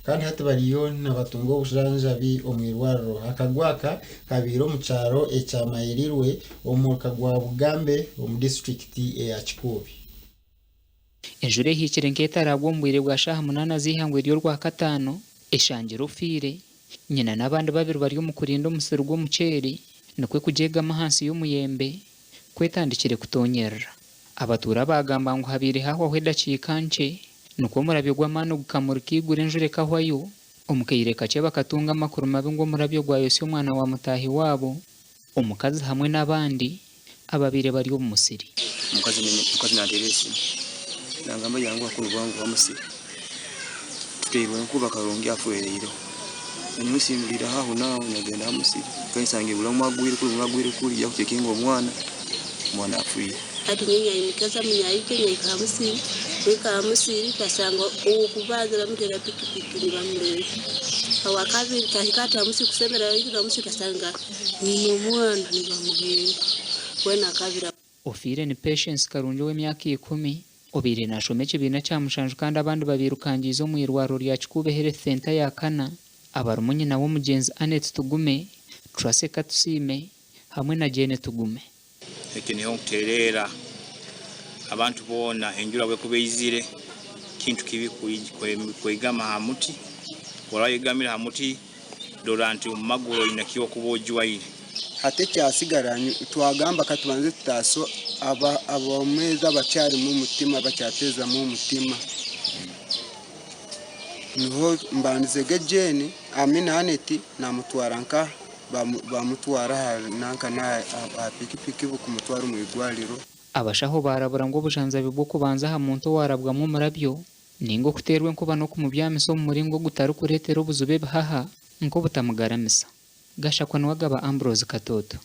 kandi hati bariyo nabatunga obujanjabi omwirwariro. Akagwaka kabiro mu kyaro ekyamayirwe omu kagwa Bugambe omu district ya Kikubi. Enjure hikire nketaragwa ombwire bwa shaha 8 zihangwe ryo rwa katano eshangira ofire nyina n'abandi babiri bari mu kurinda omusiri gw'omuceeri nikwe kujegama hansi y'omuyembe kwetandikire kutonyerera. Abatura bagamba ngo habire haho hwedakika nche nuko murabyo gw'amano gukamurika igure enjure kahwayo omukaire kache bakatunga amakuru mabi ngo murabyo gwa Yosio mwana wa mutahi wabo omukazi hamwe n'abandi ababire bari mu musiri. Mukazi na Teresi nangamba yangu akuru bangu bamusiri twebwe nkuba karongi afuereiro nimusimulira haho naho nyagenda amusiri kaisange bulamagwire kuri yakutekinga omwana afuire ati nyenya imikaza munyayike nyeka amusiri weka amusiri kasanga okubaza bamutera pikipiki ngambere awakabiri kahikata amusiri kusembera yiko amusiri kasanga ni omwana nibamugenda wena kabira. Ofire ni Patience Karunjo w'emyaka 10 obire nashome kibina cya mushanju kandi abandi babirukangiza mu irwaro rya Kikube Health Center ya Kana abarumunyi nawo mugenzi Anet Tugume Trase Katusime hamwe na Jene Tugume. Ekini honterera abantu bona enjura bwe kubeyizire kintu kibi kwegama hamuti walayegamira hamuti doranti umaguro inakiwa kubojwaire hate cyasigaranye twagamba katubanze tutaso abameza bacyari mu mutima bacyateza mu mutima niho mbanze gejeni Amina Aneti namutwaranka bamutwara nanka na pikipiki bukumutwara mu igwariro. Abashaho barabura ngo bujanzabe bwo kubanza ha muntu warabwamo murabyo ningo kuterwe nkuba no kumubyamiso mu muringo gutaru kuretera ubuzube bahaha nko butamugaramisa. Gashakwa n'wagaba Ambrose Katoto.